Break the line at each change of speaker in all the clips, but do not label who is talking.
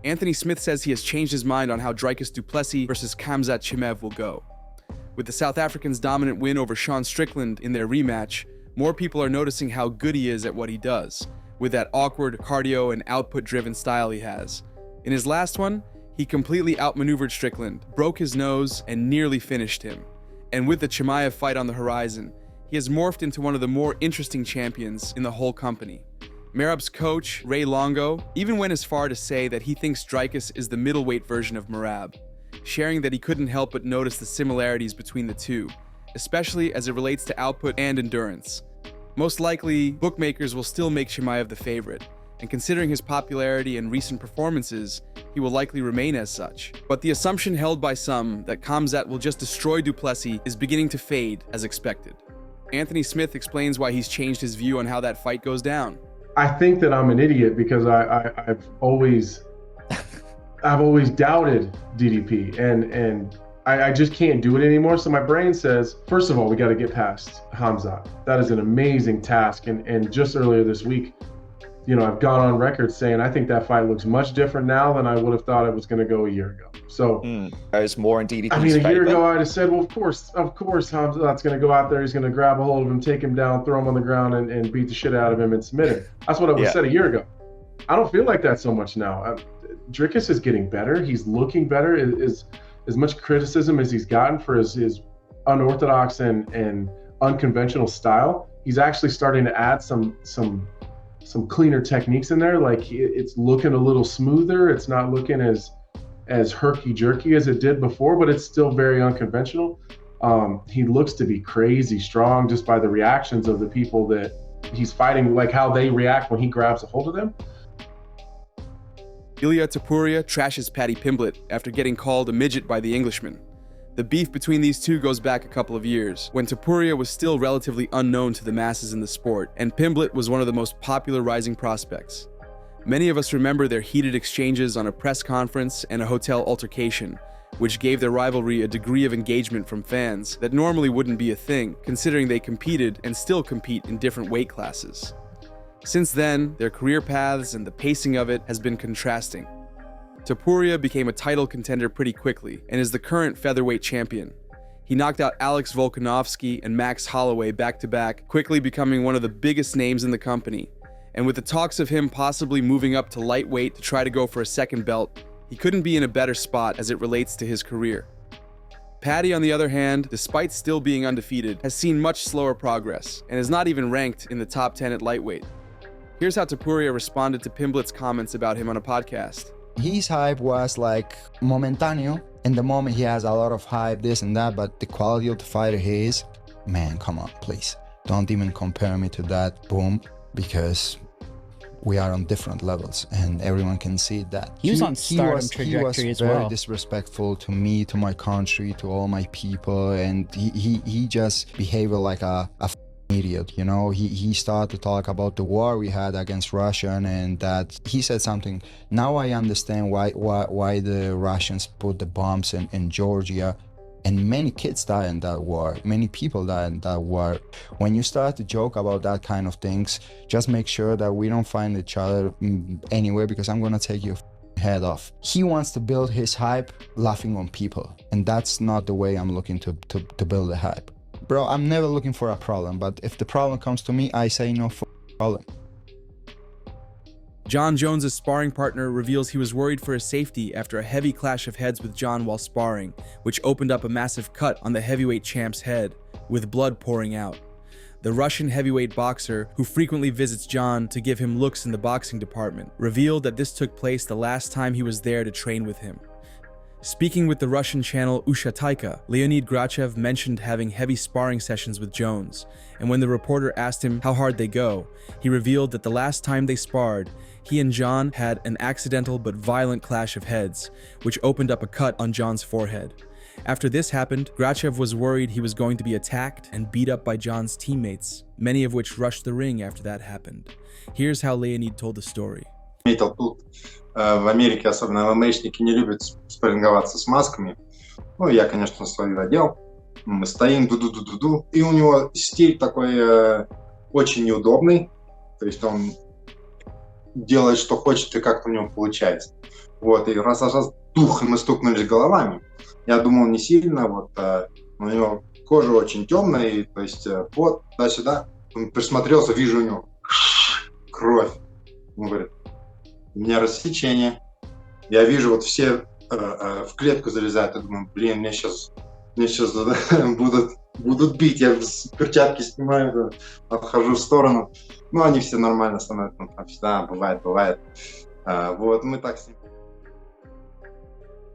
Anthony Smith says he has changed his mind on how Dricus du Plessis versus Khamzat Chimaev will go. With the South African's dominant win over Sean Strickland in their rematch, more people are noticing how good he is at what he does, with that awkward cardio and output-driven style he has. In his last one, he completely outmaneuvered Strickland, broke his nose, and nearly finished him. And with the Chimaev fight on the horizon, he has morphed into one of the more interesting champions in the whole company. Merab's coach, Ray Longo, even went as far to say that he thinks Dricus is the middleweight version of Merab, sharing that he couldn't help but notice the similarities between the two, especially as it relates to output and endurance. Most likely, bookmakers will still make Chimaev the favorite, and considering his popularity and recent performances, he will likely remain as such. But the assumption held by some that Khamzat will just destroy du Plessis is beginning to fade as expected. Anthony Smith explains why he's changed his view on how that fight goes down.
I think that I'm an idiot because I've always doubted DDP and I just can't do it anymore. So my brain says, first of all, we got to get past Khamzat. That is an amazing task. And just earlier this week, I've gone on record saying I think that fight looks much different now than I would have thought it was going to go a year ago. So
there's more in DDP's
a year ago I'd have said, well, of course, Khamzat's going to go out there. He's going to grab a hold of him, take him down, throw him on the ground, and beat the shit out of him and submit him. That's what I would have said a year ago. I don't feel like that so much now. Dricus is getting better. He's looking better. As much criticism as he's gotten for his unorthodox and unconventional style, he's actually starting to add some cleaner techniques in there. Like it's looking a little smoother. It's not looking as herky-jerky as it did before, but it's still very unconventional. He looks to be crazy strong just by the reactions of the people that he's fighting, like how they react when he grabs a hold of them.
Ilia Topuria trashes Paddy Pimblett after getting called a midget by the Englishman. The beef between these two goes back a couple of years, when Topuria was still relatively unknown to the masses in the sport, and Pimblett was one of the most popular rising prospects. Many of us remember their heated exchanges on a press conference and a hotel altercation, which gave their rivalry a degree of engagement from fans that normally wouldn't be a thing, considering they competed and still compete in different weight classes. Since then, their career paths and the pacing of it has been contrasting. Topuria became a title contender pretty quickly and is the current featherweight champion. He knocked out Alex Volkanovski and Max Holloway back-to-back, quickly becoming one of the biggest names in the company. And with the talks of him possibly moving up to lightweight to try to go for a second belt, he couldn't be in a better spot as it relates to his career. Paddy, on the other hand, despite still being undefeated, has seen much slower progress and is not even ranked in the top 10 at lightweight. Here's how Topuria responded to Pimblett's comments about him on a podcast.
His hype was like momentary. In the moment he has a lot of hype, this and that, but the quality of the fighter he is, man, come on, please. Don't even compare me to that boom, because we are on different levels and everyone can see that.
He was on stardom trajectory as well.
He was very disrespectful to me, to my country, to all my people, and he just behaved like a idiot, He started to talk about the war we had against Russia, and that he said something. Now I understand why the Russians put the bombs in Georgia, and many kids died in that war. Many people died in that war. When you start to joke about that kind of things, just make sure that we don't find each other anywhere, because I'm gonna take your head off. He wants to build his hype laughing on people, and that's not the way I'm looking to build a hype. Bro, I'm never looking for a problem, but if the problem comes to me, I say no problem.
Jon Jones' sparring partner reveals he was worried for his safety after a heavy clash of heads with Jon while sparring, which opened up a massive cut on the heavyweight champ's head, with blood pouring out. The Russian heavyweight boxer, who frequently visits Jon to give him looks in the boxing department, revealed that this took place the last time he was there to train with him. Speaking with the Russian channel Ushataika, Leonid Grachev mentioned having heavy sparring sessions with Jones, and when the reporter asked him how hard they go, he revealed that the last time they sparred, he and Jon had an accidental but violent clash of heads, which opened up a cut on Jon's forehead. After this happened, Grachev was worried he was going to be attacked and beat up by Jon's teammates, many of which rushed the ring after that happened. Here's how Leonid told the story.
В Америке, особенно ММАшники, не любят спарринговаться с масками. Ну, я, конечно, свою одел. Мы стоим, ду-ду-ду-ду-ду. И у него стиль такой очень неудобный. То есть он делает, что хочет, и как-то у него получается. Вот, и раз, дух, и мы стукнулись головами. Я думал, не сильно, вот, у него кожа очень темная, и, то есть, пот, туда-сюда. Он присмотрелся, вижу у него кровь. Он говорит, у меня рассечение. Я вижу, вот все в клетку залезают. Я думаю, блин, мне сейчас будут бить. Я перчатки снимаю, отхожу в сторону. Ну, они все нормально становятся. Ну, там всегда бывает. Вот, мы так с ним.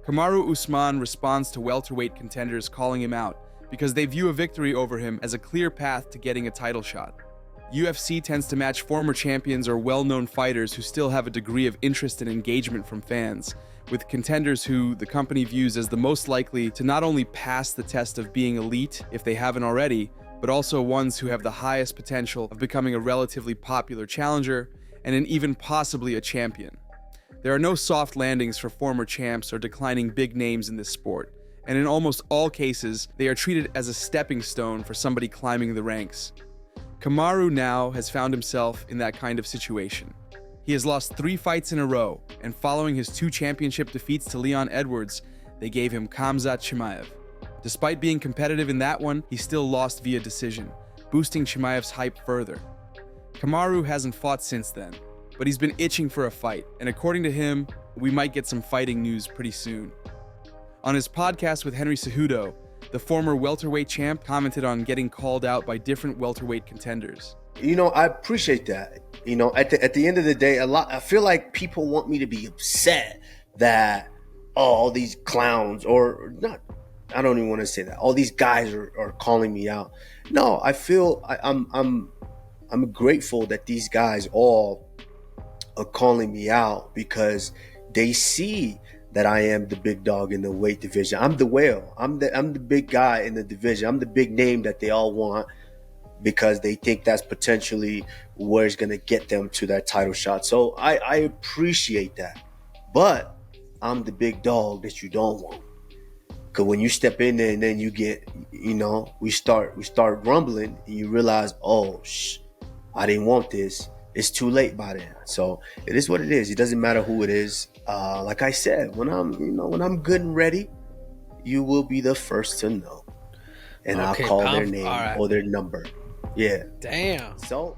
Kamaru Usman responds to welterweight contenders calling him out because they view a victory over him as a clear path to getting a title shot. UFC tends to match former champions or well-known fighters who still have a degree of interest and engagement from fans, with contenders who the company views as the most likely to not only pass the test of being elite if they haven't already, but also ones who have the highest potential of becoming a relatively popular challenger and an even possibly a champion. There are no soft landings for former champs or declining big names in this sport, and in almost all cases, they are treated as a stepping stone for somebody climbing the ranks. Kamaru now has found himself in that kind of situation. He has lost 3 fights in a row, and following his 2 championship defeats to Leon Edwards, they gave him Khamzat Chimaev. Despite being competitive in that one, he still lost via decision, boosting Chimaev's hype further. Kamaru hasn't fought since then, but he's been itching for a fight, and according to him, we might get some fighting news pretty soon. On his podcast with Henry Cejudo, the former welterweight champ commented on getting called out by different welterweight contenders.
You know, I appreciate that. You know, at the end of the day, I feel like people want me to be upset that all these clowns, or not, I don't even want to say that, all these guys are calling me out. No, I feel I'm grateful that these guys all are calling me out because they see that I am the big dog in the weight division. I'm the whale. I'm the big guy in the division. I'm the big name that they all want because they think that's potentially where it's going to get them to that title shot. So I appreciate that. But I'm the big dog that you don't want. Because when you step in there and then you get, you know, we start rumbling and you realize, oh, I didn't want this. It's too late by then. So it is what it is. It doesn't matter who it is. Like I said, when I'm good and ready, you will be the first to know. And okay, I'll call their name or their number. Yeah.
Damn.
So